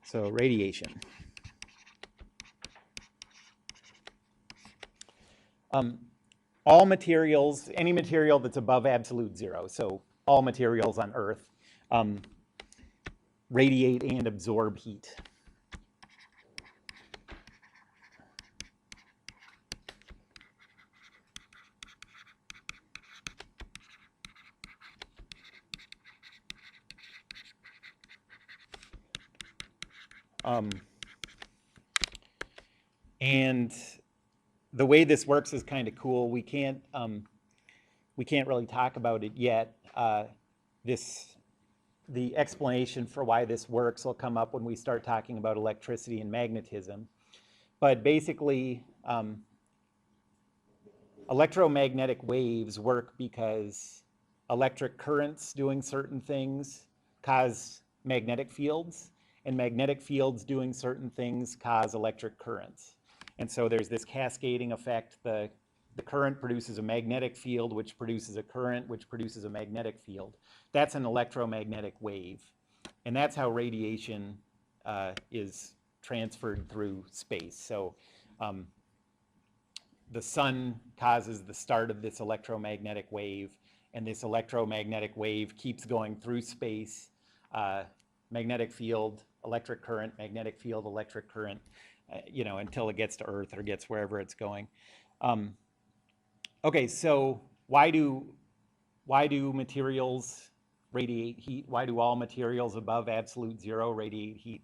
So radiation. All materials, any material that's above absolute zero, so all materials on Earth, radiate and absorb heat. And the way this works is kind of cool. We can't really talk about it yet. The explanation for why this works will come up when we start talking about electricity and magnetism. But basically, electromagnetic waves work because electric currents doing certain things cause magnetic fields, and magnetic fields doing certain things cause electric currents. And so there's this cascading effect. The current produces a magnetic field, which produces a current, which produces a magnetic field. That's an electromagnetic wave. And that's how radiation is transferred through space. So the sun causes the start of this electromagnetic wave, and this electromagnetic wave keeps going through space. Magnetic field, electric current, magnetic field, electric current, until it gets to Earth or gets wherever it's going. Okay, so why do materials radiate heat? Why do all materials above absolute zero radiate heat?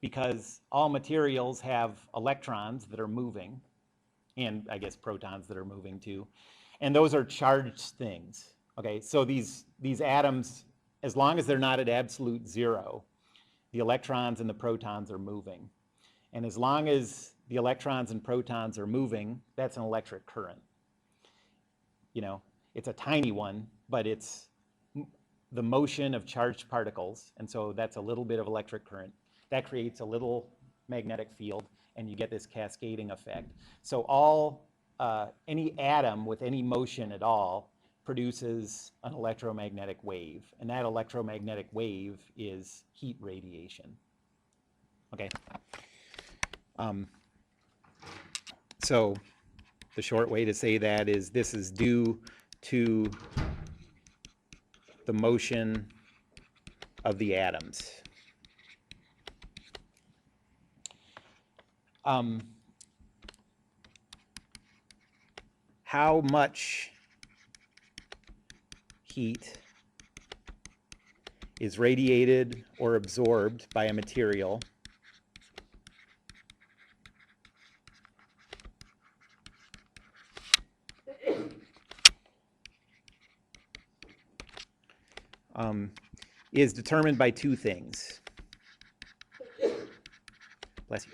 Because all materials have electrons that are moving, and I guess protons that are moving too, and those are charged things. Okay, so these atoms, as long as they're not at absolute zero, the electrons and the protons are moving. And as long as the electrons and protons are moving, that's an electric current. It's a tiny one, but it's the motion of charged particles, and so that's a little bit of electric current. That creates a little magnetic field, and you get this cascading effect. So any atom with any motion at all produces an electromagnetic wave, and that electromagnetic wave is heat radiation. Okay. So the short way to say that is this is due to the motion of the atoms. How much heat is radiated or absorbed by a material is determined by two things. Bless you.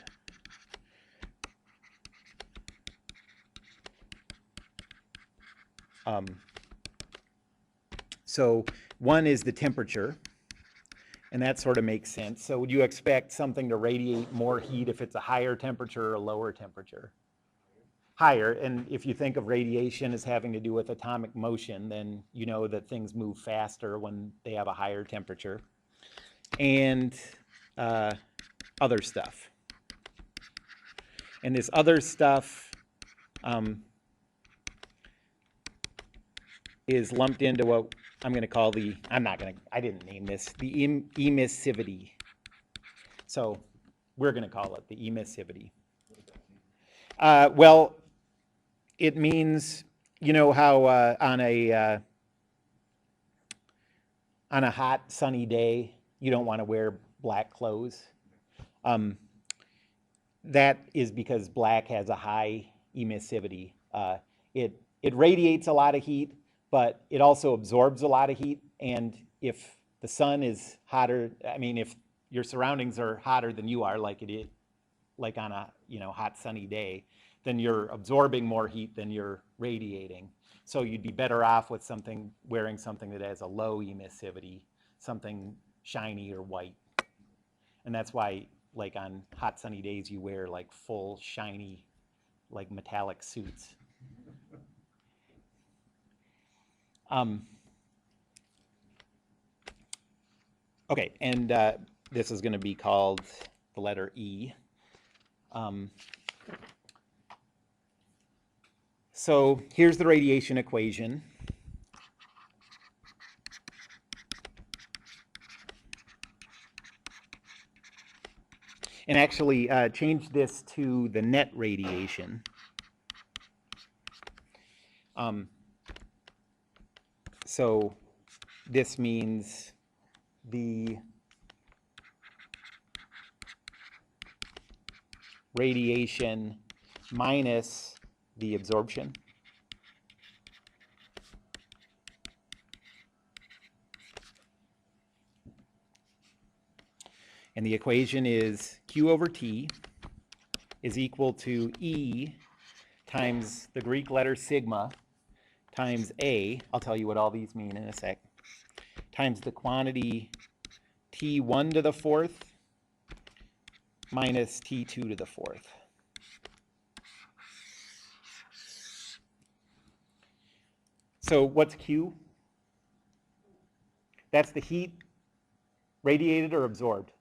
So one is the temperature, and that sort of makes sense. So would you expect something to radiate more heat if it's a higher temperature or a lower temperature? Higher, and if you think of radiation as having to do with atomic motion, then you know that things move faster when they have a higher temperature. And other stuff. And this other stuff is lumped into what I'm going to call I didn't name this, the emissivity. So we're going to call it the emissivity. Well, it means, how on a hot, sunny day, you don't want to wear black clothes. That is because black has a high emissivity. It radiates a lot of heat, but it also absorbs a lot of heat. And if the sun is hotter, if your surroundings are hotter than you are, like it is, like on a hot sunny day, then you're absorbing more heat than you're radiating. So you'd be better off with wearing something that has a low emissivity, something shiny or white. And that's why, like on hot sunny days, you wear like full shiny, like metallic suits. Okay, and this is going to be called the letter E. So here's the radiation equation. And actually change this to the net radiation. So this means the radiation minus the absorption. And the equation is Q over T is equal to E times the Greek letter sigma times A, I'll tell you what all these mean in a sec, times the quantity T1 to the fourth minus T2 to the fourth. So what's Q? That's the heat radiated or absorbed.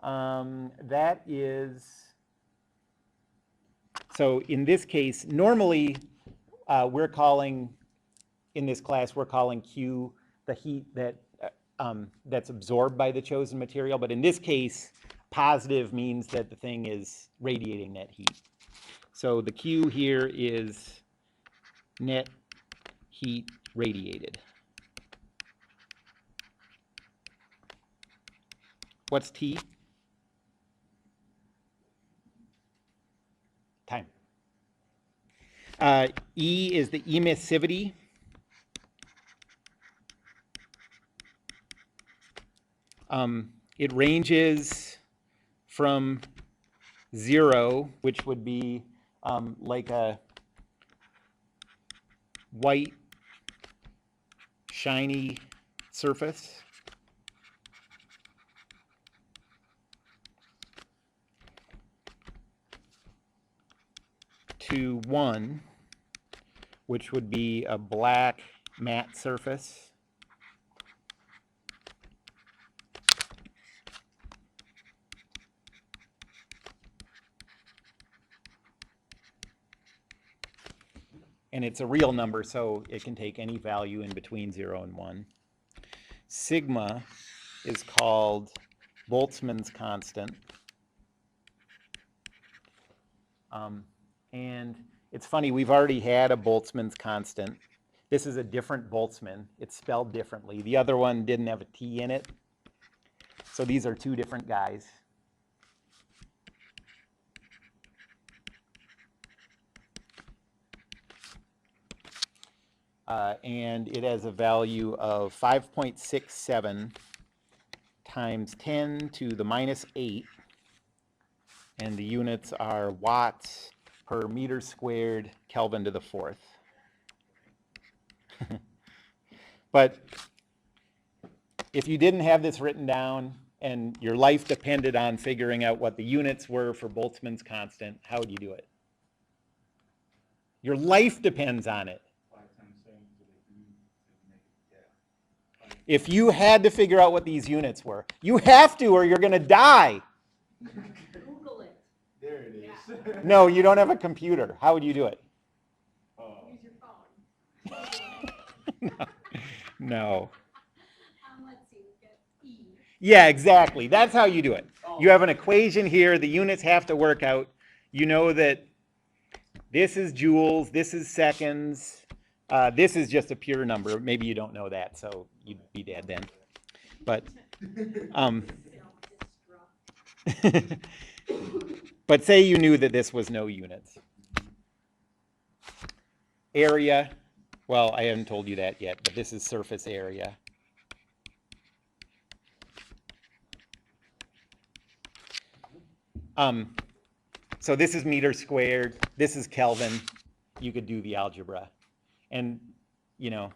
That is, so in this case, normally we're calling, in this class, we're calling Q the heat that that's absorbed by the chosen material. But in this case, positive means that the thing is radiating net heat. So the Q here is net heat radiated. What's T? Time. E is the emissivity. It ranges from 0, which would be like a white, shiny surface, to 1, which would be a black, matte surface. And it's a real number, so it can take any value in between 0 and 1. Sigma is called Boltzmann's constant. And it's funny, we've already had a Boltzmann's constant. This is a different Boltzmann. It's spelled differently. The other one didn't have a T in it. So these are two different guys. And it has a value of 5.67 times 10 to the minus 8. And the units are watts per meter squared, Kelvin to the fourth. But if you didn't have this written down and your life depended on figuring out what the units were for Boltzmann's constant, how would you do it? Your life depends on it. If you had to figure out what these units were, you have to or you're going to die. Google it. There it is. Yeah. No, you don't have a computer. How would you do it? Use your phone. No. Let's see, we've got E. Yeah, exactly. That's how you do it. You have an equation here. The units have to work out. You know that this is joules, this is seconds. This is just a pure number. Maybe you don't know that, so you'd be dead then. But but say you knew that this was no units. Area, well, I haven't told you that yet, but this is surface area. So this is meter squared. This is Kelvin. You could do the algebra. And, you know,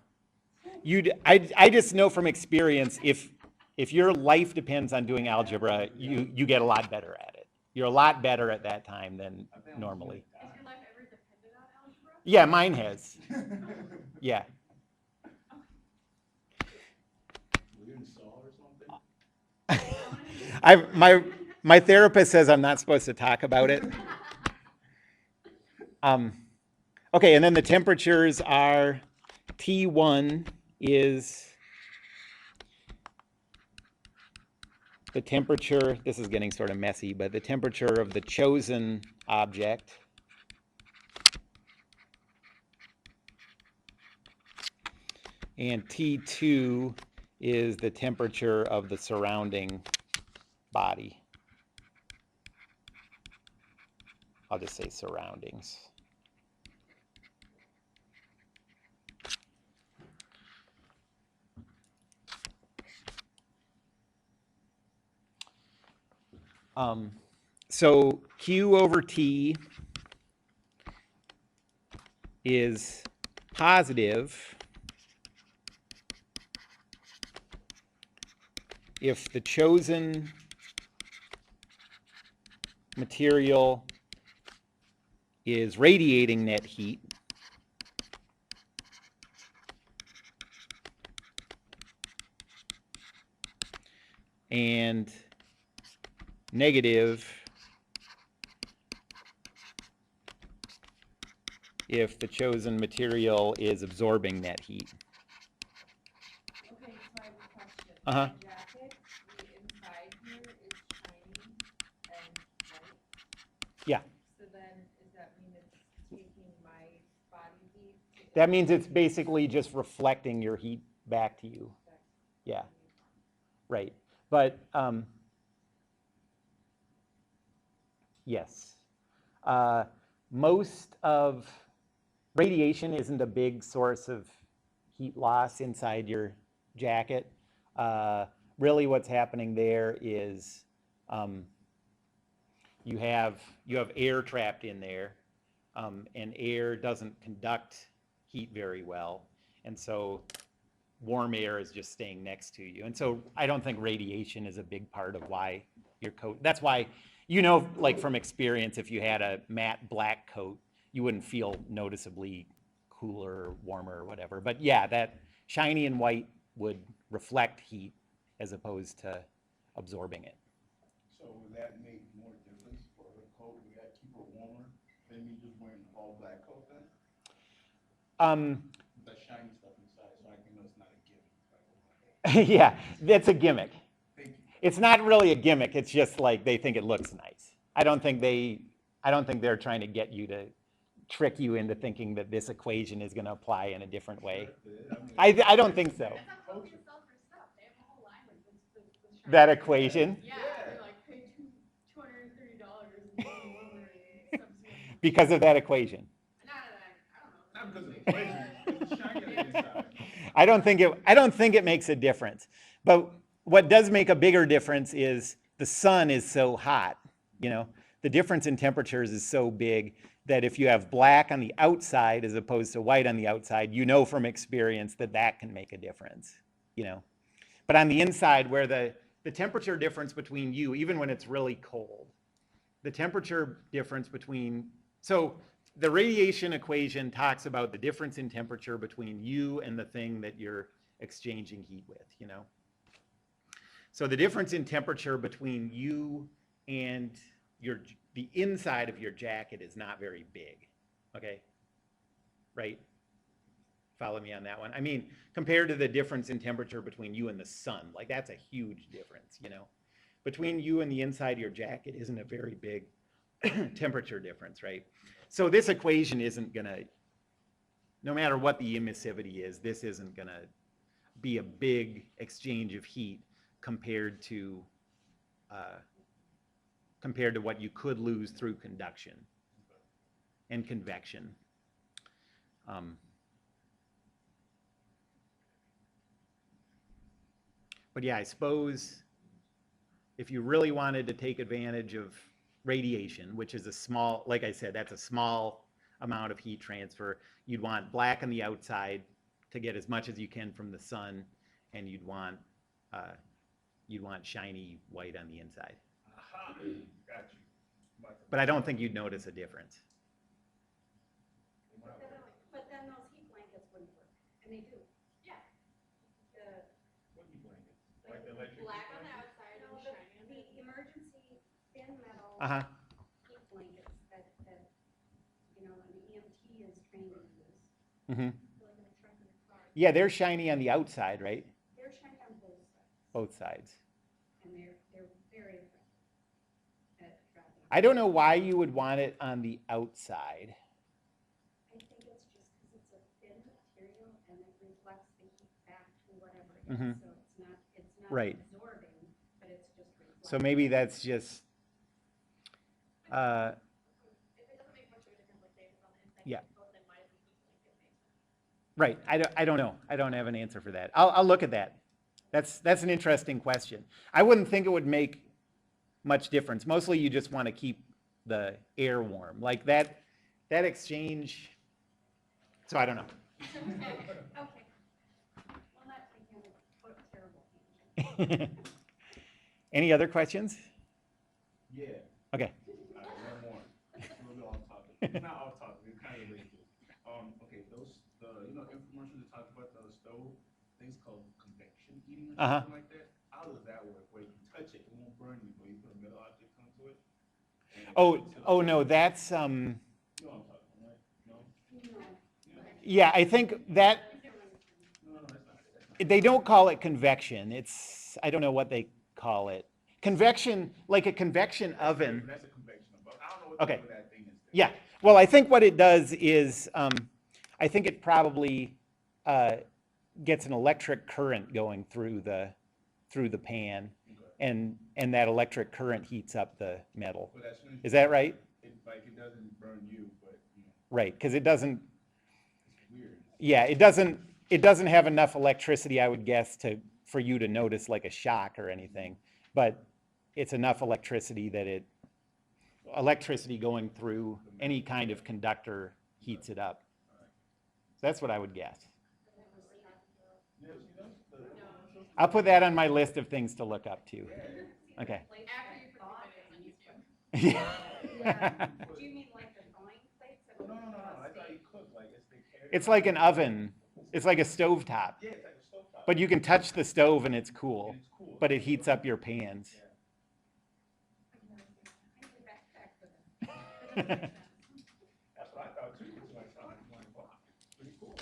I just know from experience, if your life depends on doing algebra, you get a lot better at it. You're a lot better at that time than normally. Has your life ever depended on algebra? Yeah, mine has. Yeah. Were you in Saw or something? My therapist says I'm not supposed to talk about it. Okay, and then the temperatures are T1 is the temperature, this is getting sort of messy, but the temperature of the chosen object. And T2 is the temperature of the surrounding body. I'll just say surroundings. So Q over T is positive if the chosen material is radiating net heat and negative if the chosen material is absorbing net heat. Okay, so I have a question. Uh-huh. The jacket, the inside here is shiny and white. Yeah. So then, does that mean it's taking my body heat? That means it's basically just reflecting your heat back to you. Yeah. Right. But yes. Most of radiation isn't a big source of heat loss inside your jacket. Really what's happening there is you have air trapped in there, and air doesn't conduct heat very well. And so warm air is just staying next to you. And so I don't think radiation is a big part of why your coat, that's why, like from experience, if you had a matte black coat, you wouldn't feel noticeably cooler or warmer or whatever. But yeah, that shiny and white would reflect heat as opposed to absorbing it. So would that make more difference for the coat? Would that keep her warmer than me just wearing an all black coat then? The shiny stuff inside, so I can know it's not a gimmick. Yeah, that's a gimmick. Thank you. It's not really a gimmick. It's just like they think it looks nice. I don't think they're trying to get you to trick you into thinking that this equation is going to apply in a different way. I don't think so. That's how companies sell for stuff. They have a whole line with this shiny That stuff. equation, Yeah, they're like, pay $230 and you'll be warmer in subsequent. because of that equation. I don't know. Not because of the equation, it's shiny on the inside. I don't think it makes a difference. But what does make a bigger difference is the sun is so hot. The difference in temperatures is so big that if you have black on the outside as opposed to white on the outside, from experience that can make a difference. But on the inside, where the temperature difference between you, even when it's really cold, the temperature difference between, so the radiation equation talks about the difference in temperature between you and the thing that you're exchanging heat with, So the difference in temperature between you and the inside of your jacket is not very big, okay? Right? Follow me on that one. I mean, compared to the difference in temperature between you and the sun, like that's a huge difference, Between you and the inside of your jacket isn't a very big temperature difference, right? So this equation isn't gonna, no matter what the emissivity is, this isn't gonna be a big exchange of heat compared to what you could lose through conduction and convection. But yeah, I suppose if you really wanted to take advantage of radiation, which is a small, like I said, that's a small amount of heat transfer, you'd want black on the outside to get as much as you can from the sun, and you'd want shiny white on the inside. Aha, got you. But I don't think you'd notice a difference. But then those heat blankets wouldn't work, and they do. Yeah. What heat blankets? Like Like the electric black heat on the blankets? outside and shiny on the Uh-huh. heat blankets that, you know, an EMT is trained to use. Mm-hmm. Like in a truck and a car. Yeah, they're shiny on the outside, right? They're shiny on both sides, Both sides. and they're very effective at trapping. I don't know why you would want it on the outside. I think it's just because it's a thin material and it reflects the heat back to whatever it Mhm. is, so it's not Right. absorbing, but it's just reflecting. So maybe that's just, If it doesn't make much of a difference, like say if it's on the inside, Yeah. of the coat, then why does the heat blanket make sense? right. I don't know. I don't have an answer for that. I'll look at that. That's an interesting question. I wouldn't think it would make much difference. Mostly you just want to keep the air warm. Like that exchange. So I don't know. Okay. Well, not taking a terrible tangent. Any other questions? Yeah. Okay. One more. It's a little bit off topic. It's not off topic, it's kind of related. Okay, you know, infomercials that talk about the stove, things called convection heating or Uh-huh. something like that. How does that work? Where you touch it, it won't burn you, but you put a metal object onto it? and it Oh, tilts oh it. no, that's You know what I'm talking about, right? No? No. yeah, I think that No, that's not it. That's not it. they don't call it convection. It's, I don't know what they call it. Convection, like a convection oven. That's a convection, but I don't know what the Okay. name of that thing is. Yeah, well, I think what it does is, I think it probably gets an electric current going through the pan, Okay. and that electric current heats up the metal. But as soon as Is that right? it doesn't burn you, but you know, Right, because it doesn't. it's weird. Yeah, it doesn't have enough electricity, I would guess, for you to notice like a shock or anything. But it's enough electricity that electricity going through any kind of conductor heats it up. So that's what I would guess. You never see those? The commercials? I'll put that on my list of things to look up too. Okay. After you put the videos on YouTube. Yeah. Do you mean like the thawing plates? That No, would no, no, no, cause that's how steak? you cook, like, they carry. It's like an oven. It's like a stovetop. Yeah, it's like a stovetop. But you can touch the stove and it's cool. And it's cool. But it heats up your pans. Yeah. I need a backpack for that. That's what I thought too, it's like, oh, wow, pretty cool.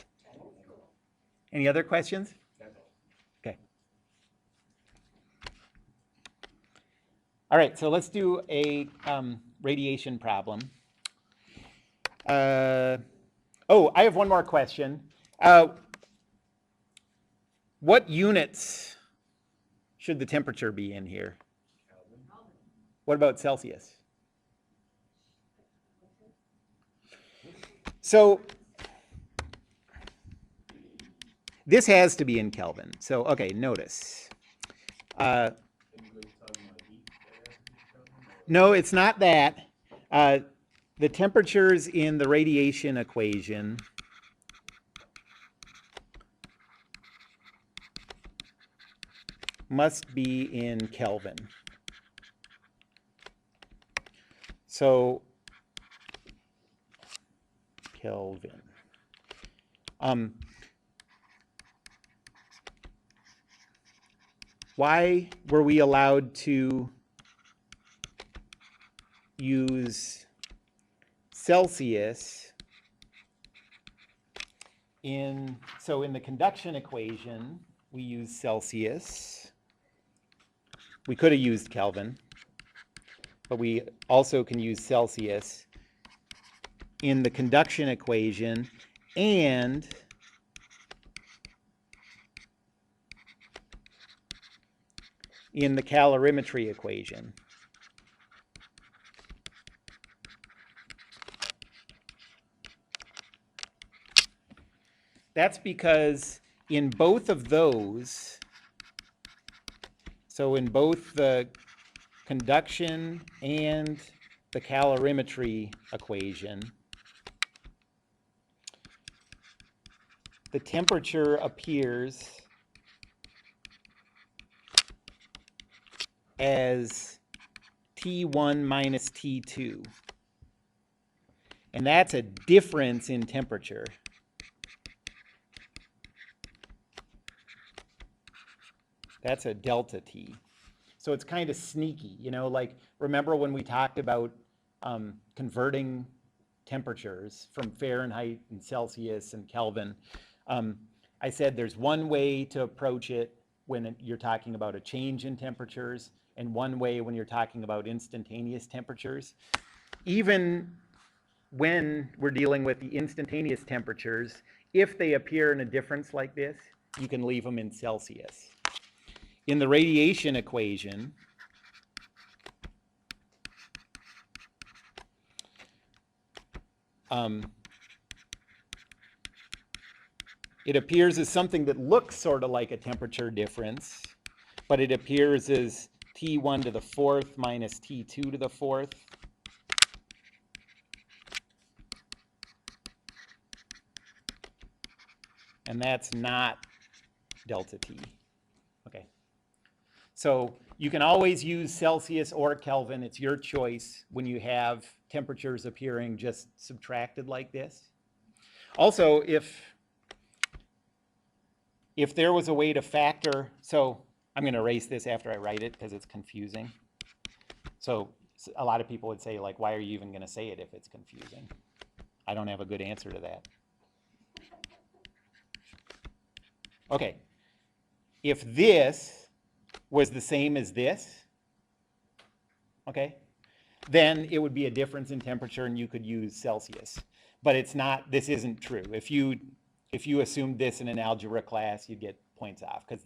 Any other questions? That's all. Okay. All right, so let's do a radiation problem. Oh, I have one more question. What units should the temperature be in here? What about Celsius? So this has to be in Kelvin. So, okay, notice. No, it's not that. The temperatures in the radiation equation must be in Kelvin. So, Kelvin. Why were we allowed to use Celsius in the conduction equation, we use Celsius. We could have used Kelvin, but we also can use Celsius in the conduction equation and in the calorimetry equation. That's because in both of those, so in both the conduction and the calorimetry equation, the temperature appears as T1 minus T2. And that's a difference in temperature. That's a delta T. So it's kind of sneaky, you know, like remember when we talked about converting temperatures from Fahrenheit and Celsius and Kelvin. I said there's one way to approach it when you're talking about a change in temperatures, and one way when you're talking about instantaneous temperatures. Even when we're dealing with the instantaneous temperatures, if they appear in a difference like this, you can leave them in Celsius. In the radiation equation, it appears as something that looks sort of like a temperature difference, but it appears as T1 to the fourth minus T2 to the fourth. And that's not delta T. Okay. So you can always use Celsius or Kelvin. It's your choice when you have temperatures appearing just subtracted like this. Also, if there was a way to factor, so I'm going to erase this after I write it because it's confusing. So a lot of people would say, like, why are you even going to say it if it's confusing? I don't have a good answer to that. Okay, if this was the same as this, okay, then it would be a difference in temperature and you could use Celsius. But it's not, this isn't true. If you assumed this in an algebra class, you'd get points off because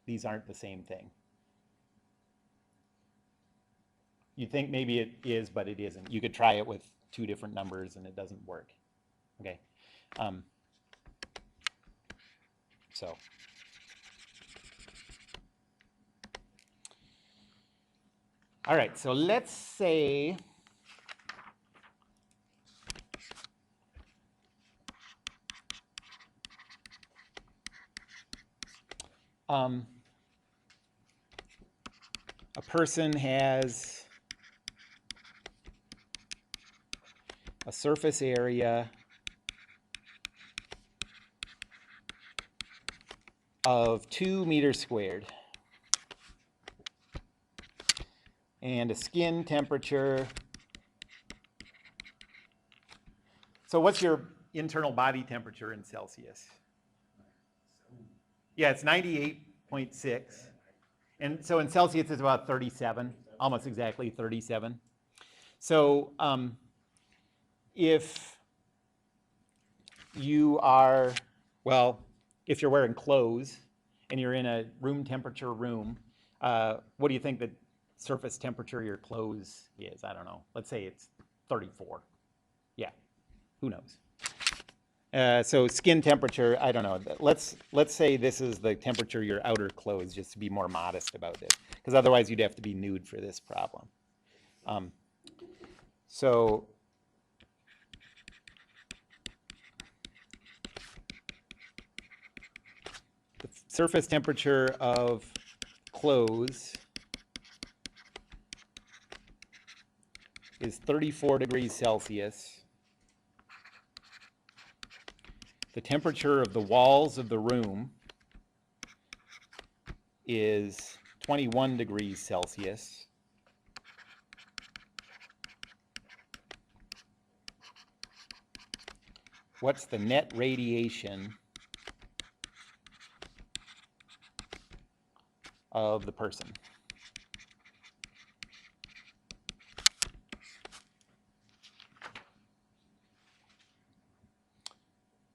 these aren't the same thing. You think maybe it is, but it isn't. You could try it with two different numbers and it doesn't work. Okay. So. All right, so let's say a person has a surface area of 2 meters squared and a skin temperature. So what's your internal body temperature in Celsius? Yeah, it's 98.6. And so in Celsius it's about 37, almost exactly 37. So if you are, well, if you're wearing clothes and you're in a room temperature room, what do you think the surface temperature of your clothes is? I don't know. Let's say it's 34. Yeah, who knows? So skin temperature, I don't know. Let's say this is the temperature of your outer clothes, just to be more modest about this, because otherwise you'd have to be nude for this problem. So the surface temperature of clothes is 34 degrees Celsius. The temperature of the walls of the room is 21 degrees Celsius. What's the net radiation of the person?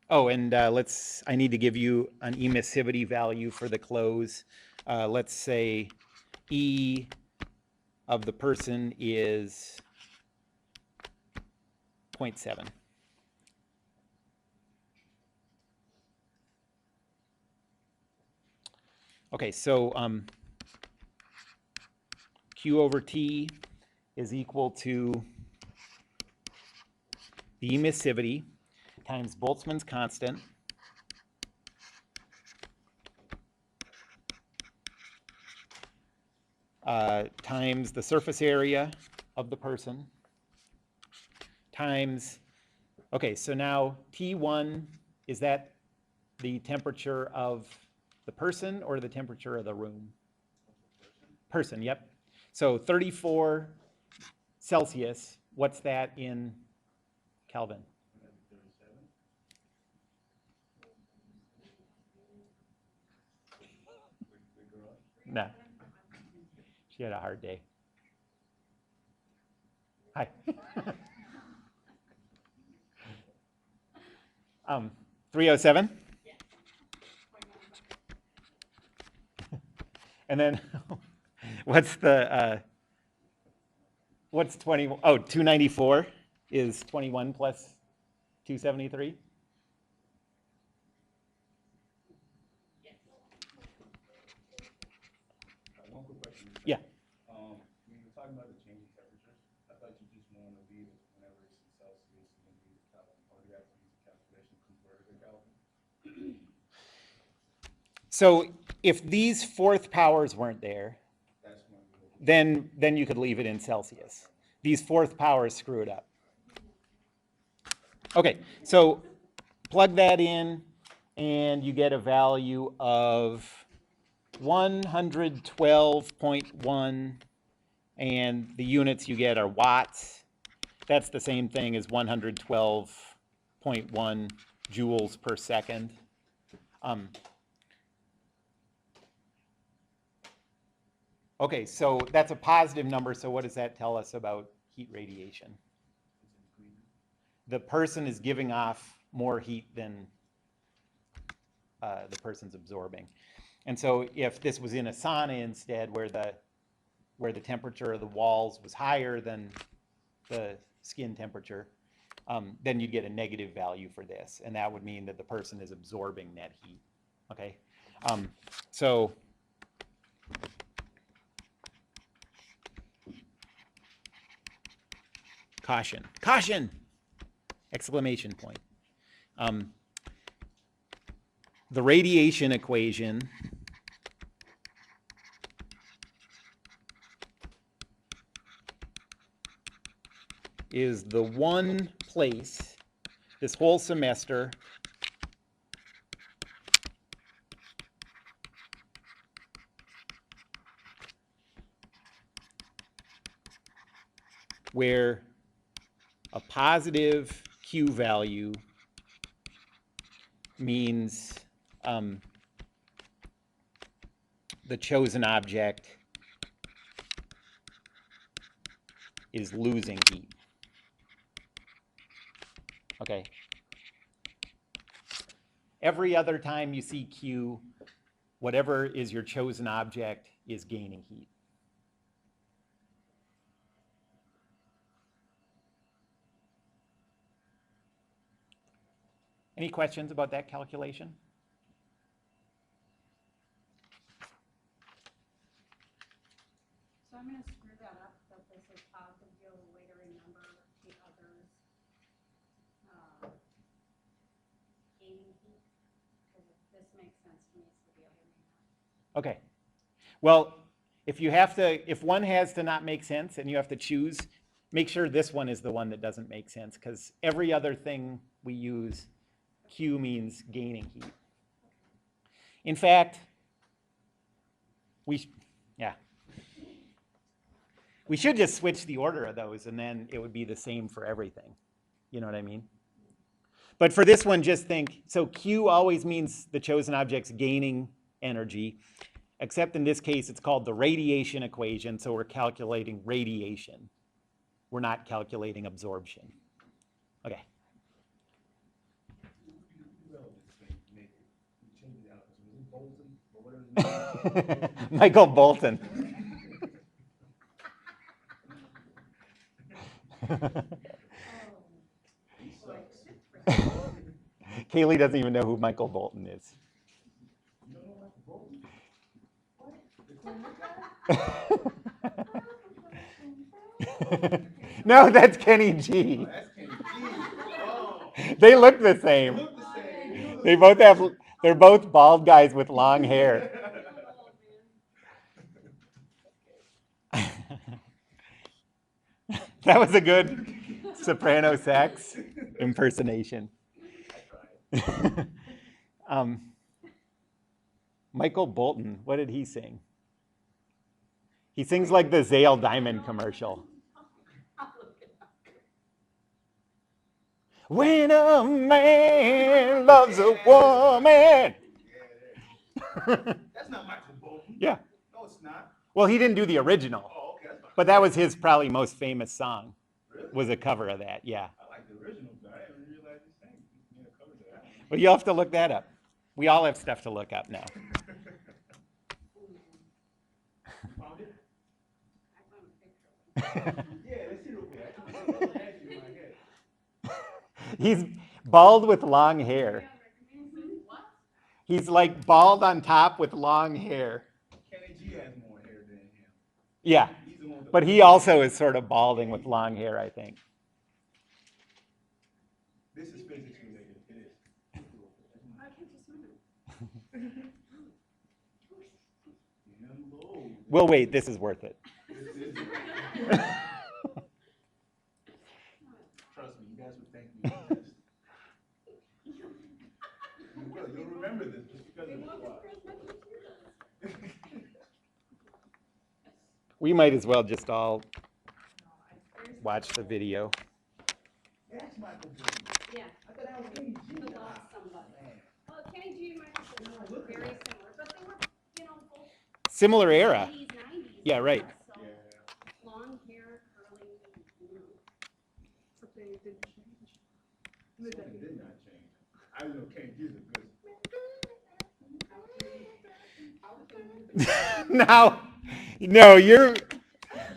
Oh, and I need to give you an emissivity value for the clothes. Let's say E of the person is 0.7. Okay, so Q over T is equal to the emissivity times Boltzmann's constant times the surface area of the person times, okay, so now T1, is that the temperature of the person or the temperature of the room? Person, yep. So 34 Celsius, what's that in Kelvin? 37. Big girl. No. She had a hard day. Hi. 307? And then what's 20? Oh, 294 is 21 plus 273? One quick question. Yeah. When you're talking about the changing temperatures, I thought you just want to leave it whenever it's in Celsius and then use Kelvin, or do you have to use a calculation to convert it to Kelvin? So if these fourth powers weren't there, That's when we then you could leave it in Celsius. These fourth powers screw it up. Okay, so plug that in and you get a value of 112.1, and the units you get are watts. That's the same thing as 112.1 joules per second. Okay, so that's a positive number, so what does that tell us about heat radiation? The person is giving off more heat than the person's absorbing. And so if this was in a sauna instead, where the temperature of the walls was higher than the skin temperature, then you'd get a negative value for this, and that would mean that the person is absorbing net heat. Okay, so caution, caution! Exclamation point. The radiation equation is the one place this whole semester where a positive Q value means the chosen object is losing heat. Okay. Every other time you see Q, whatever is your chosen object is gaining heat. Any questions about that calculation? So I'm gonna screw that up, that this is positive, you'll later remember the others. Gaining heat, because this makes sense to me, so the other may not. Okay. Well, if one has to not make sense and you have to choose, make sure this one is the one that doesn't make sense, because every other thing we use, Q means gaining heat. In fact, we should just switch the order of those, and then it would be the same for everything. You know what I mean? But for this one, just think, so Q always means the chosen object's gaining energy, except in this case, it's called the radiation equation, so we're calculating radiation. We're not calculating absorption. Okay. Michael Bolton. Kaylee doesn't even know who Michael Bolton is. No, that's Kenny G. That's Kenny G. Oh, They look the same. look the same. They're both bald guys with long hair. That was a good soprano sax impersonation. Michael Bolton, what did he sing? He sings like the Zale Diamond commercial. I'll look it up. When a man loves a woman. That's not Michael Bolton. Yeah. No, it's not. Well, he didn't do the original, Oh, okay, that's fine. but that was his probably most famous song. Really? Was a cover of that. Yeah. I like the original, but I didn't realize he sang. He made a cover to that one. Well, you'll have to look that up. We all have stuff to look up now. You found it? I found a picture. Yeah, let's see real quick. I had you in my head. He's bald with long hair. What? He's like bald on top with long hair. Kenny G has more hair than him. Yeah, He's the one with the but he also is sort of balding with long hair, I think. This is physics related. It is. I can't just move it. We'll wait. This is worth it. Trust me, you guys would thank me for this. You will. You'll remember this just because of this. We might as well just all watch the video. That's Michael Jordan. Yeah, I thought that was Kenny G. the lost somebody. Well, Kenny G and Michael Jordan were very similar, but they were, both Similar era. 80s, 90s. Yeah, right. So, Yeah. long hair, curly, Something didn't change. Something did not change. I know Kenny G is a good.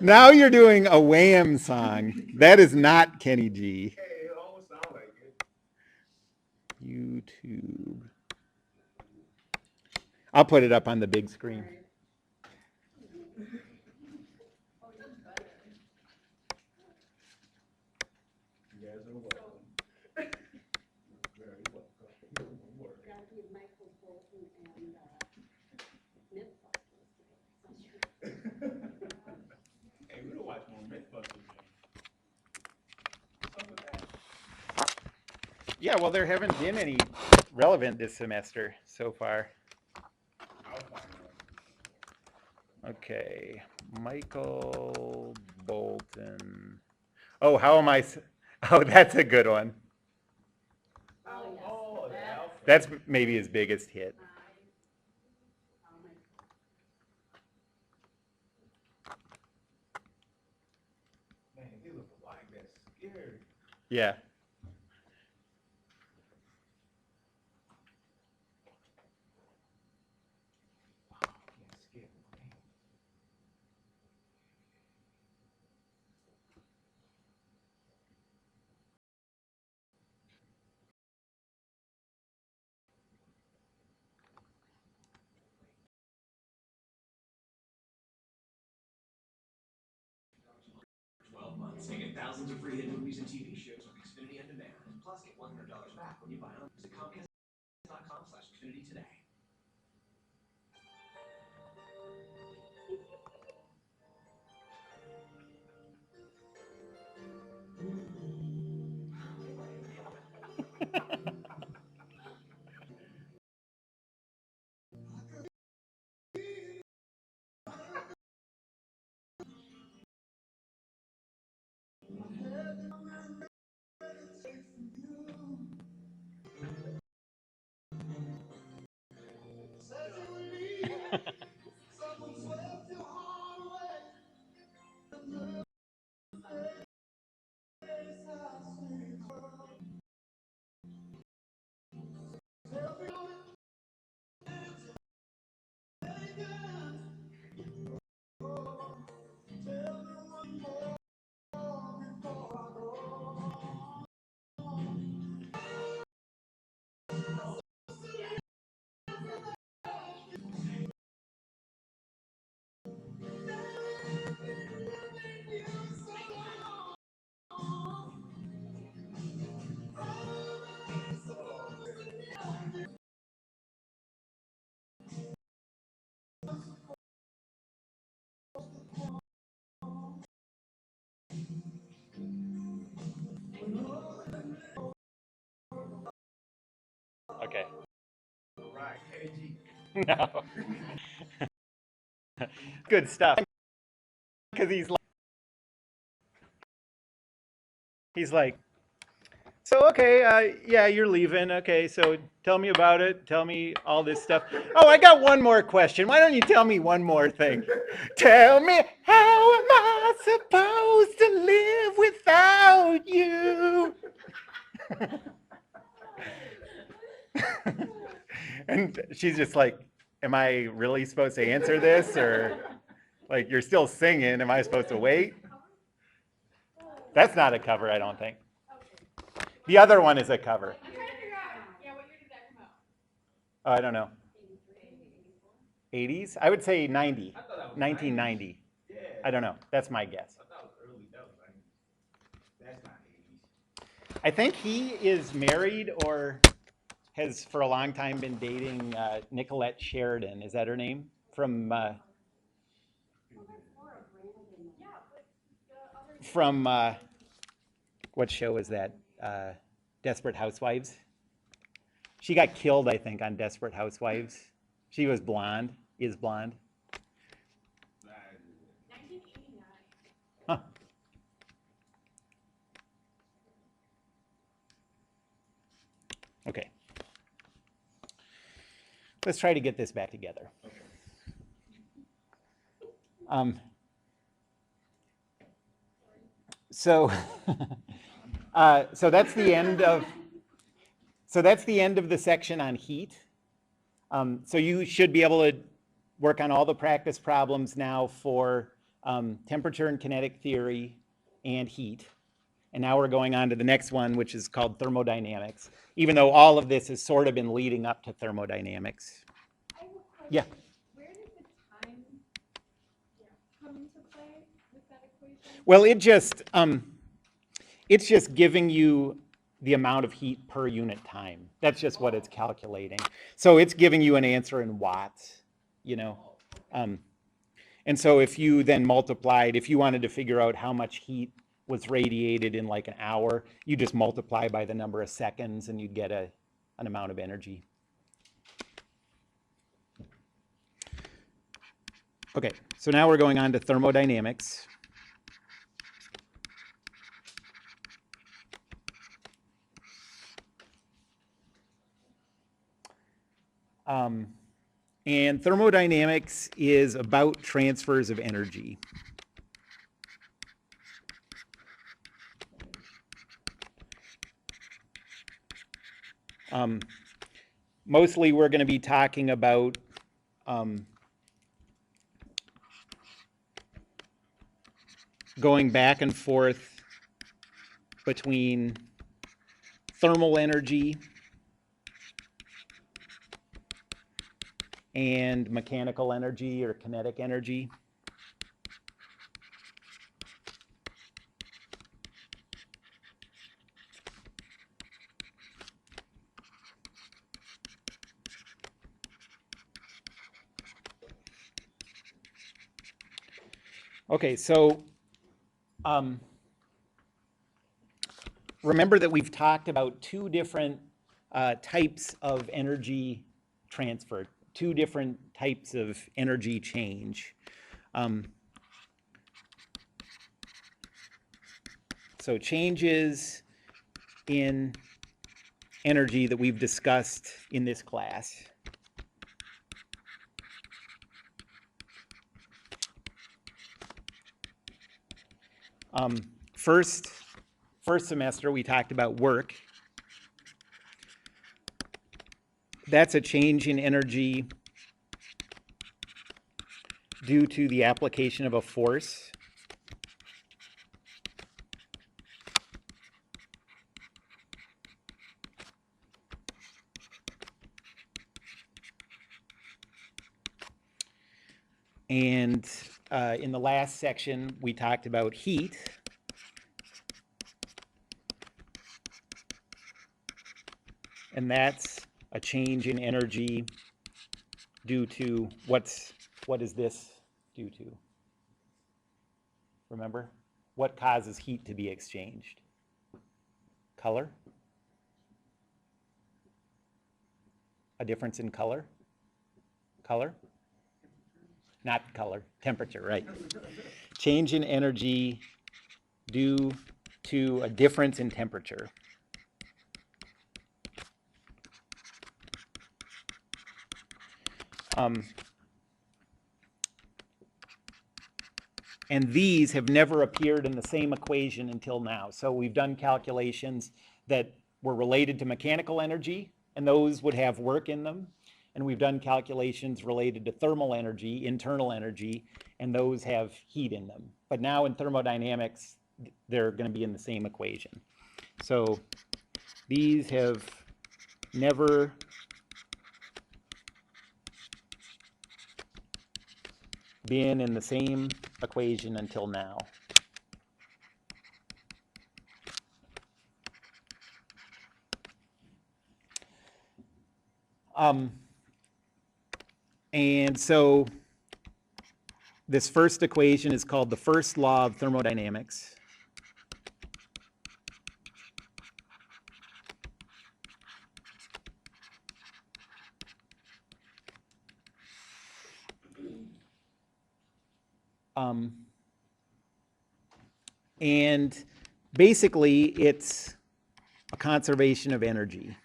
Now you're doing a Wham song. That is not Kenny G. Hey, it almost sounds like it. YouTube. I'll put it up on the big screen. You guys are welcome. Very welcome. gotta be Michael Bolton and, Hey, we don't watch more Mythbusters, man. What's up with that? Yeah, well, there haven't been any relevant this semester so far. I'll find out. Okay, Michael Bolton. Oh, how am I? Oh, that's a good one. Oh, yes. Oh, the Alpha. That's maybe his biggest hit. Man, he look like that scary. Yeah. Can't scare me. Months and get thousands of free hit movies and TV shows with Xfinity On Demand. Plus, get $100 back when you buy on visit Comcast.com/Xfinity today. Okay. Right, Kenny G. No. Good stuff. because he's like, so okay, yeah, you're leaving. Okay, so tell me about it. Tell me all this stuff. Oh, I got one more question. Why don't you tell me one more thing? Tell me, how am I supposed to live without you? And she's just like, am I really supposed to answer this? Or like, you're still singing. Am I supposed to wait? That's not a cover, I don't think. The other one is a cover. I'm trying to figure out, yeah, what year did that come out? Oh, I don't know. 80s? I would say 90. I thought that was 1990. Yeah. I don't know. That's my guess. I thought it was early. That was 90s. That's not 80s. I think he is married or has for a long time been dating Nicolette Sheridan. Is that her name? From what show is that? Desperate Housewives. She got killed, I think, on Desperate Housewives. She was blonde, is blonde. 1989. Huh. Okay. Let's try to get this back together. So, so that's the end of. So that's the end of the section on heat. So you should be able to work on all the practice problems now for temperature and kinetic theory and heat. And now we're going on to the next one, which is called thermodynamics, even though all of this has sort of been leading up to thermodynamics. I have a question. Yeah. Where did the time come into play with that equation? Well, it's just giving you the amount of heat per unit time. That's just what it's calculating. So it's giving you an answer in watts, you know. And so if you then multiplied, if you wanted to figure out how much heat was radiated in like an hour, you just multiply by the number of seconds and you'd get an amount of energy. Okay, so now we're going on to thermodynamics. And thermodynamics is about transfers of energy. Mostly we're going to be talking about going back and forth between thermal energy and mechanical energy or kinetic energy. Okay, so remember that we've talked about two different types of energy transfer, two different types of energy change. So changes in energy that we've discussed in this class. First semester, we talked about work. That's a change in energy due to the application of a force. And in the last section, we talked about heat. And that's a change in energy due to what is this due to? Remember? What causes heat to be exchanged? Color? A difference in color? Color? Not color, temperature, right. change in energy due to a difference in temperature. And these have never appeared in the same equation until now. So we've done calculations that were related to mechanical energy, and those would have work in them. And we've done calculations related to thermal energy, internal energy, and those have heat in them. But now in thermodynamics, they're going to be in the same equation. So these have never been in the same equation until now. And so this first equation is called the first law of thermodynamics. And basically, it's a conservation of energy.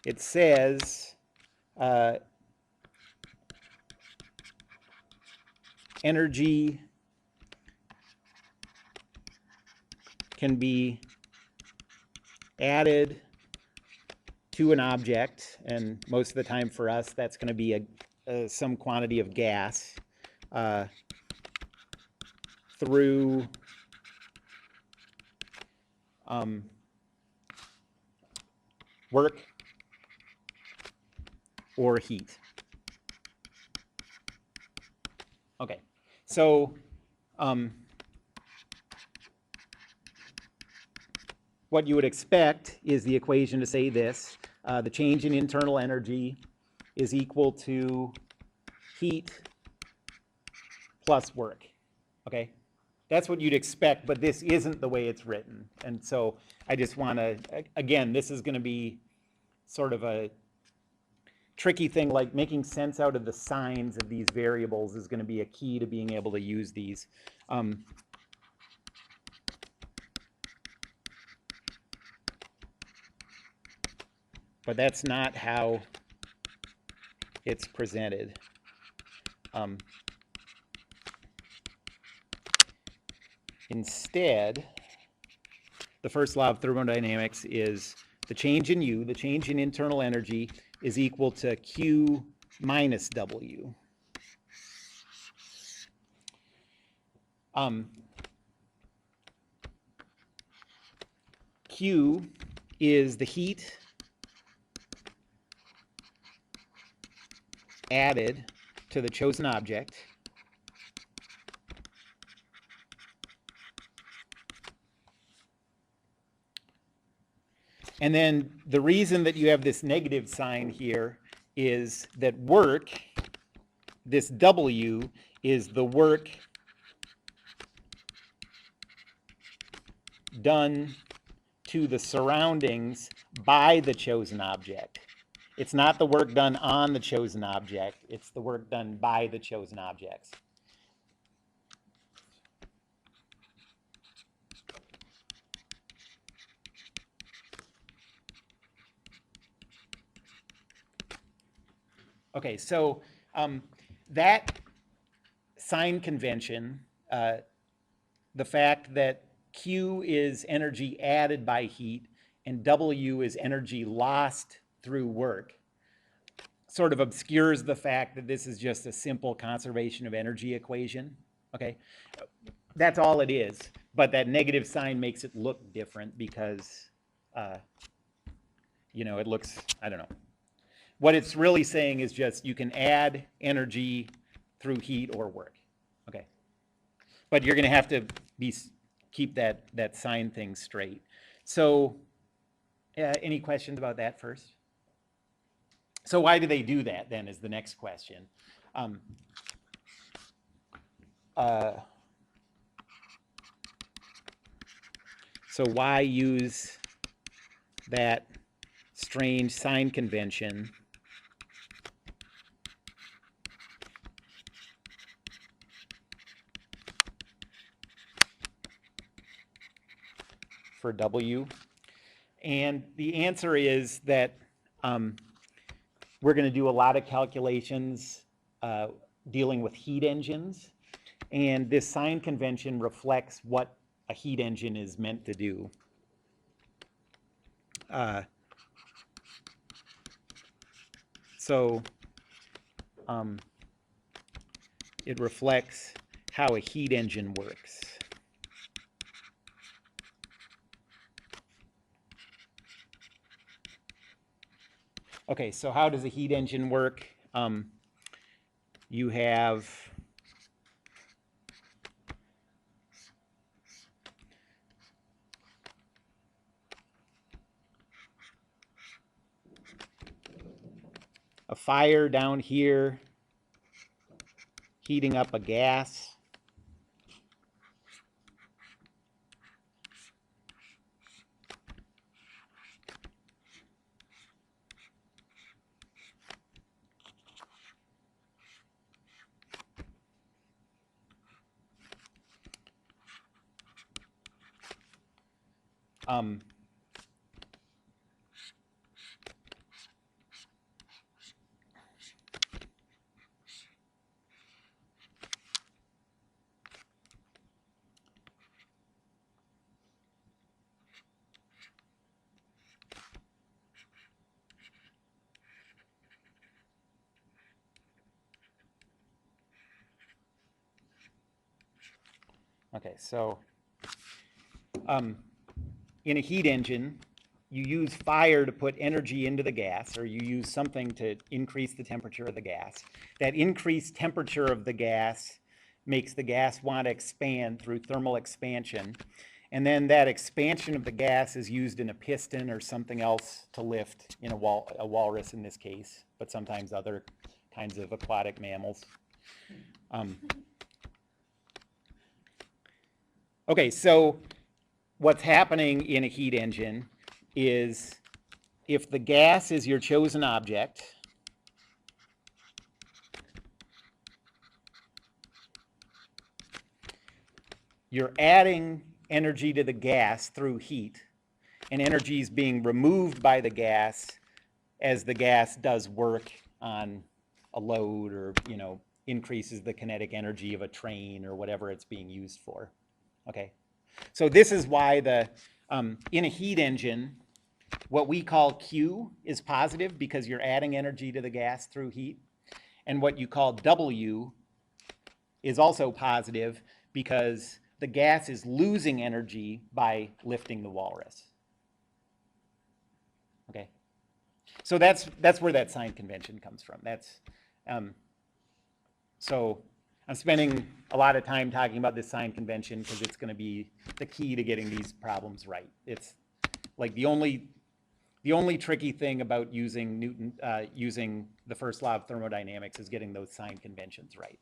It says energy can be added to an object, and most of the time for us, that's going to be some quantity of gas through work or heat. Okay, so what you would expect is the equation to say this. The change in internal energy is equal to heat plus work. Okay? That's what you'd expect, but this isn't the way it's written. And so I just want to, again, this is going to be sort of a tricky thing, like making sense out of the signs of these variables is going to be a key to being able to use these. But that's not how it's presented. Instead, the first law of thermodynamics is the change in U, the change in internal energy, is equal to Q minus W. Q is the heat added to the chosen object. And then the reason that you have this negative sign here is that work, this W, is the work done to the surroundings by the chosen object. It's not the work done on the chosen object, it's the work done by the chosen objects. Okay, so that sign convention, the fact that Q is energy added by heat and W is energy lost through work, sort of obscures the fact that this is just a simple conservation of energy equation. Okay, that's all it is, but that negative sign makes it look different because, you know, it looks, I don't know. What it's really saying is just you can add energy through heat or work. Okay, but you're going to have to keep that sign thing straight. So, any questions about that first? So why do they do that then is the next question. So why use that strange sign convention for W? And the answer is that we're going to do a lot of calculations dealing with heat engines, and this sign convention reflects what a heat engine is meant to do. So it reflects how a heat engine works. Okay, so how does a heat engine work? You have a fire down here heating up a gas. Okay, so in a heat engine, you use fire to put energy into the gas, or you use something to increase the temperature of the gas. That increased temperature of the gas makes the gas want to expand through thermal expansion. And then that expansion of the gas is used in a piston or something else to lift, in a walrus in this case, but sometimes other kinds of aquatic mammals. Okay, so what's happening in a heat engine is if the gas is your chosen object, you're adding energy to the gas through heat, and energy is being removed by the gas as the gas does work on a load, or increases the kinetic energy of a train or whatever it's being used for. Okay, so this is why in a heat engine, what we call Q is positive because you're adding energy to the gas through heat, and what you call W is also positive because the gas is losing energy by lifting the walrus. Okay, so that's where that sign convention comes from. So I'm spending a lot of time talking about this sign convention because it's going to be the key to getting these problems right. It's like the only tricky thing about using using the first law of thermodynamics is getting those sign conventions right.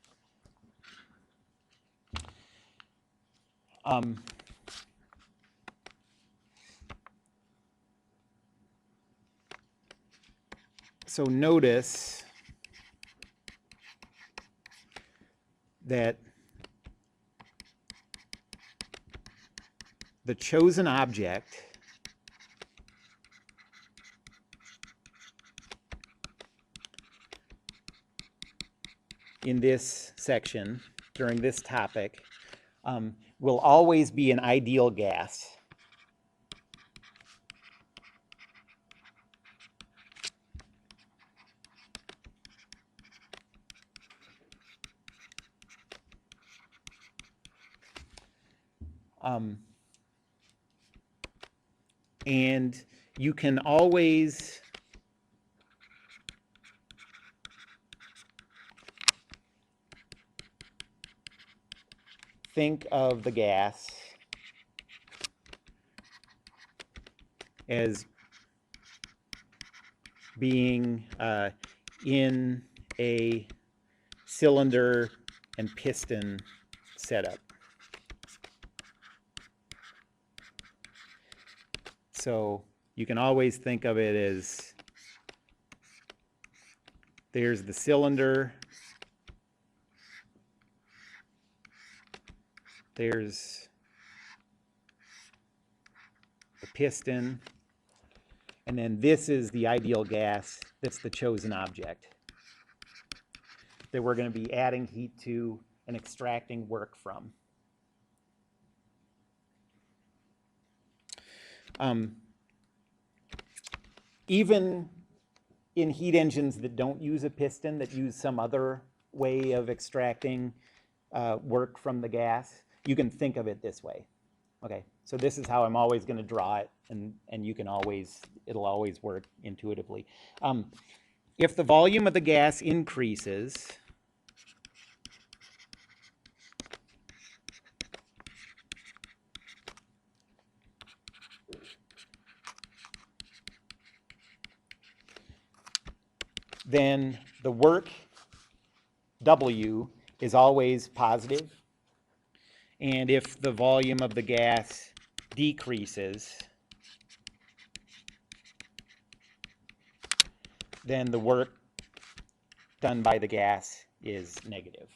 So notice that the chosen object in this section during this topic will always be an ideal gas. And you can always think of the gas as being in a cylinder and piston setup. So you can always think of it as there's the cylinder, there's the piston, and then this is the ideal gas that's the chosen object that we're going to be adding heat to and extracting work from. Even in heat engines that don't use a piston, that use some other way of extracting work from the gas, you can think of it this way. Okay, so this is how I'm always going to draw it, and you can always, it'll always work intuitively. If the volume of the gas increases, then the work W is always positive. And if the volume of the gas decreases, then the work done by the gas is negative.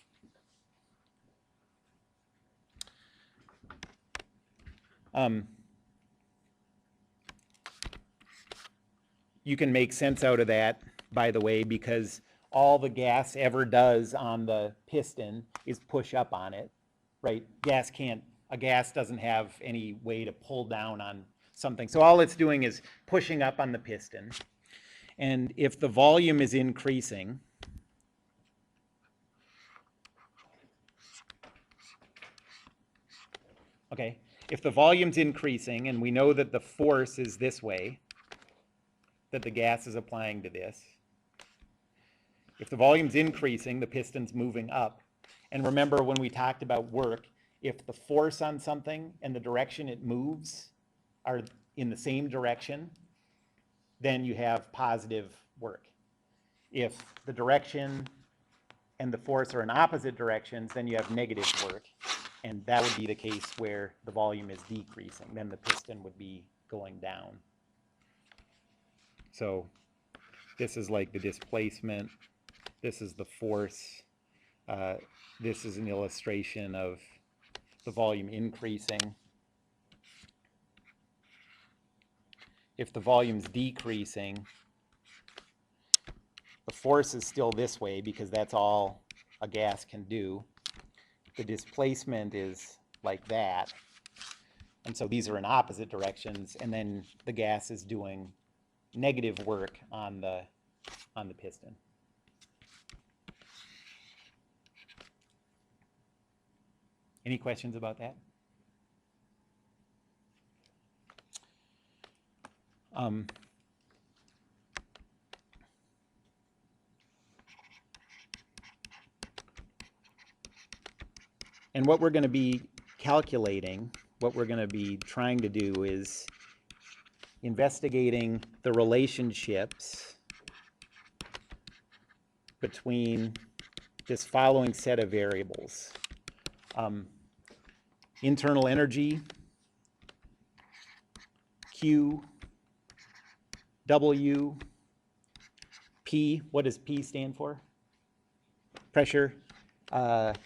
You can make sense out of that, by the way, because all the gas ever does on the piston is push up on it, right? A gas doesn't have any way to pull down on something. So all it's doing is pushing up on the piston. And if the volume is increasing, okay, if the volume's increasing and we know that the force is this way, that the gas is applying to this, if the volume's increasing, the piston's moving up. And remember when we talked about work, if the force on something and the direction it moves are in the same direction, then you have positive work. If the direction and the force are in opposite directions, then you have negative work. And that would be the case where the volume is decreasing. Then the piston would be going down. So this is like the displacement. This is the force. This is an illustration of the volume increasing. If the volume's decreasing, the force is still this way because that's all a gas can do. The displacement is like that. And so these are in opposite directions, and then the gas is doing negative work on the piston. Any questions about that? And what we're going to be calculating, what we're going to be trying to do is investigating the relationships between this following set of variables. Internal energy, Q, W, P, what does P stand for? Pressure.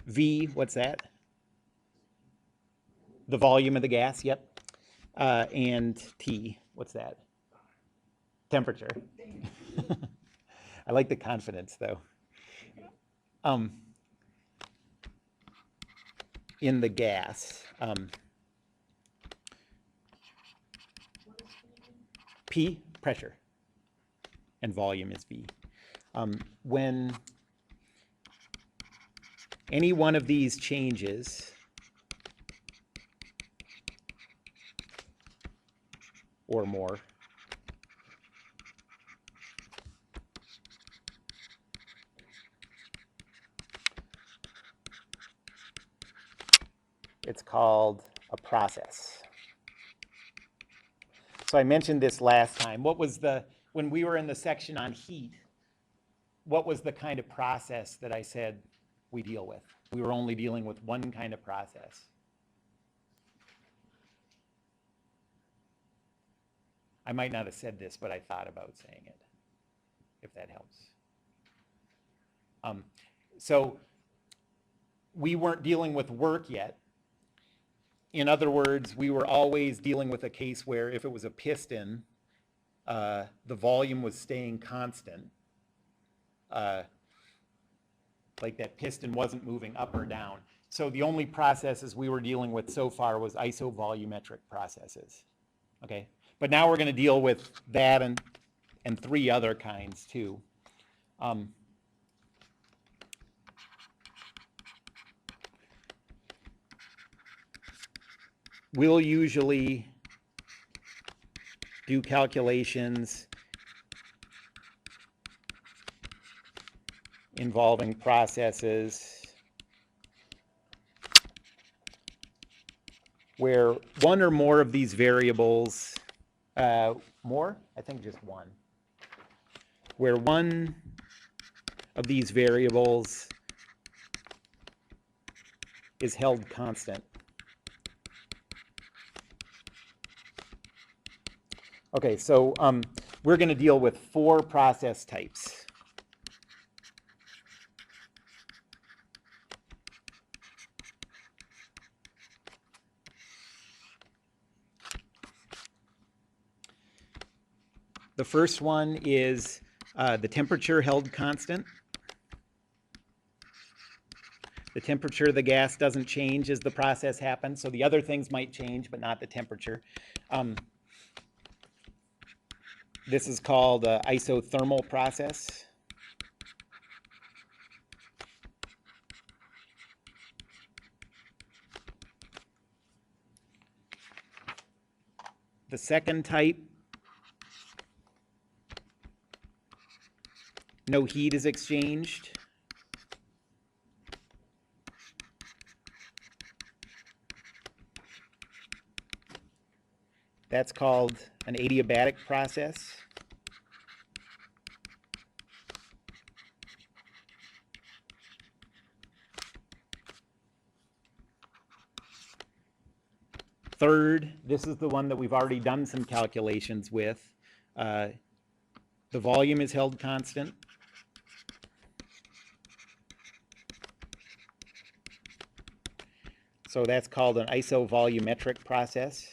V, what's that? The volume of the gas, yep. And T, what's that? Temperature. I like the confidence, though. In the gas, P, pressure, and volume is V. When any one of these changes, or more, it's called a process. So I mentioned this last time. When we were in the section on heat, what was the kind of process that I said we deal with? We were only dealing with one kind of process. I might not have said this, but I thought about saying it, if that helps. So we weren't dealing with work yet. In other words, we were always dealing with a case where if it was a piston, the volume was staying constant. Like that piston wasn't moving up or down. So the only processes we were dealing with so far was isovolumetric processes. Okay, but now we're going to deal with that and 3 other kinds too. We'll usually do calculations involving processes where one or more of these variables, more? I think just one. Where one of these variables is held constant. Okay, so we're going to deal with 4 process types. The first one is the temperature held constant. The temperature of the gas doesn't change as the process happens, so the other things might change, but not the temperature. This is called an isothermal process. The second type, no heat is exchanged. That's called an adiabatic process. Third, this is the one that we've already done some calculations with. The volume is held constant. So that's called an isovolumetric process.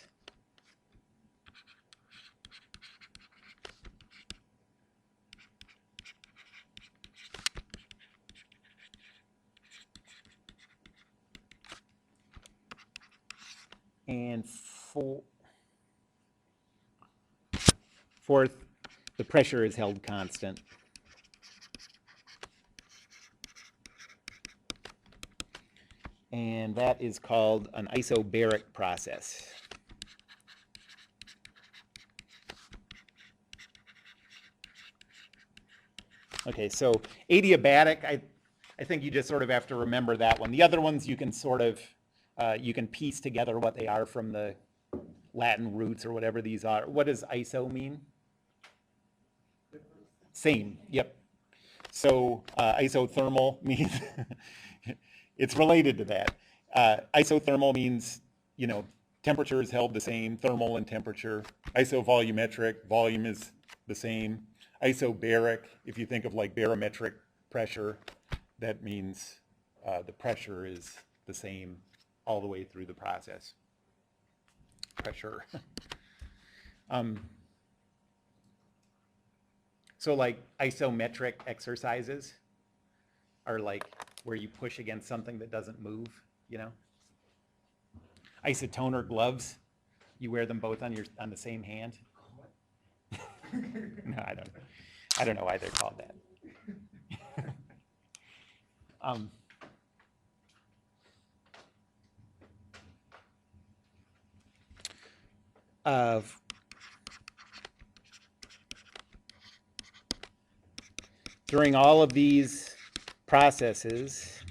And fourth, the pressure is held constant. And that is called an isobaric process. Okay, so adiabatic, I think you just sort of have to remember that one. The other ones you can sort of, you can piece together what they are from the Latin roots or whatever these are. What does iso mean? Same, yep. So isothermal means, it's related to that. Isothermal means, you know, temperature is held the same, thermal and temperature. Isovolumetric, volume is the same. Isobaric, if you think of like barometric pressure, that means the pressure is the same all the way through the process. Pressure. So like isometric exercises are like where you push against something that doesn't move, you know? Isotoner gloves, you wear them both on the same hand. No, I don't know why they're called that. During all of these processes,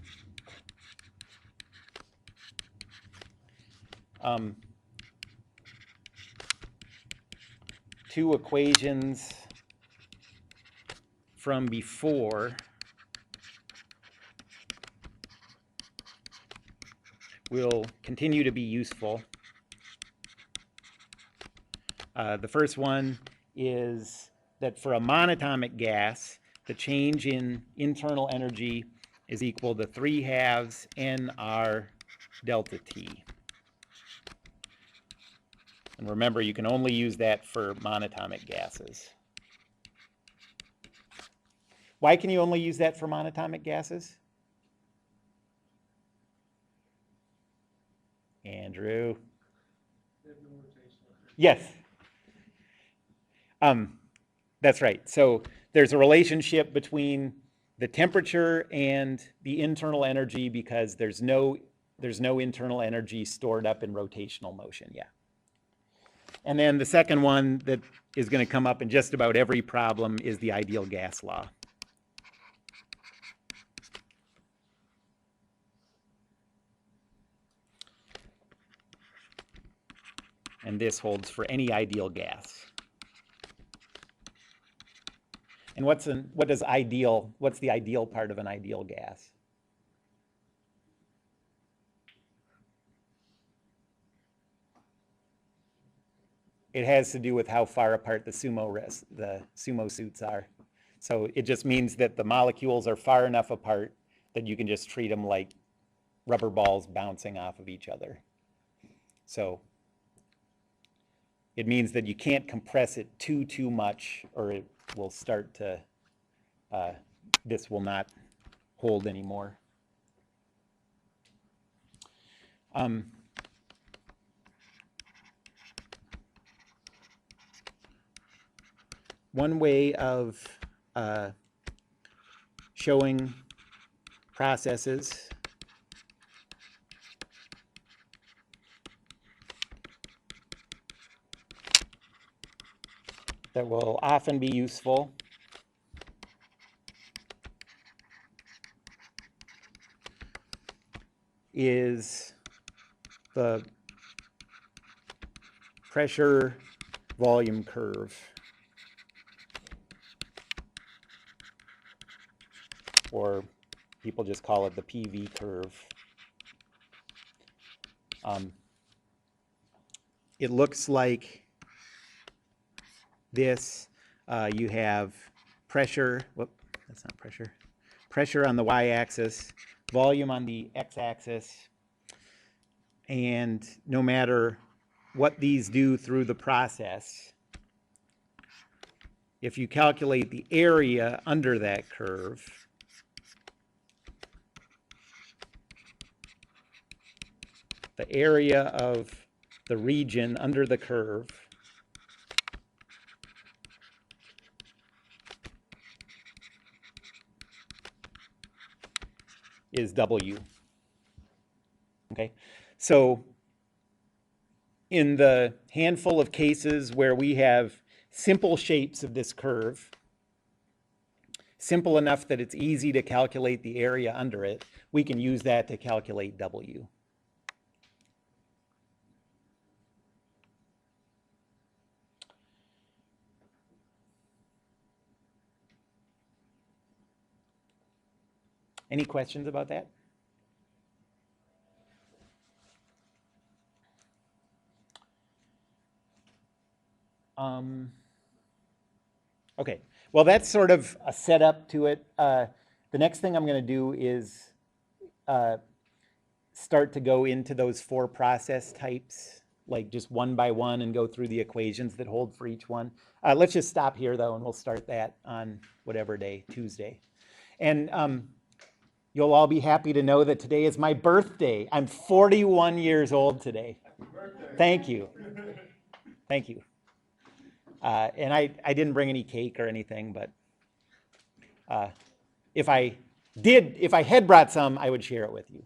two equations from before will continue to be useful. The first one is that for a monatomic gas, the change in internal energy is equal to 3/2 nR delta T. And remember, you can only use that for monatomic gases. Why can you only use that for monatomic gases? Andrew? Yes. That's right. So there's a relationship between the temperature and the internal energy because there's no internal energy stored up in rotational motion. Yeah. And then the second one that is going to come up in just about every problem is the ideal gas law. And this holds for any ideal gas. And what's the ideal part of an ideal gas? It has to do with how far apart the sumo suits are. So it just means that the molecules are far enough apart that you can just treat them like rubber balls bouncing off of each other. So it means that you can't compress it too much or it will start to, this will not hold anymore. One way of showing processes that will often be useful is the pressure volume curve, or people just call it the PV curve. It looks like this. You have pressure, that's not pressure, pressure on the y-axis, volume on the x-axis, and no matter what these do through the process, if you calculate the area under that curve, the area of the region under the curve is W. Okay, so in the handful of cases where we have simple shapes of this curve, simple enough that it's easy to calculate the area under it, we can use that to calculate W. Any questions about that? Okay, well, that's sort of a setup to it. The next thing I'm going to do is start to go into those 4 process types, like just one by one, and go through the equations that hold for each one. Let's just stop here, though, and we'll start that on whatever day, Tuesday. And you'll all be happy to know that today is my birthday. I'm 41 years old today. Thank you. Thank you. And I didn't bring any cake or anything, but if I had brought some, I would share it with you.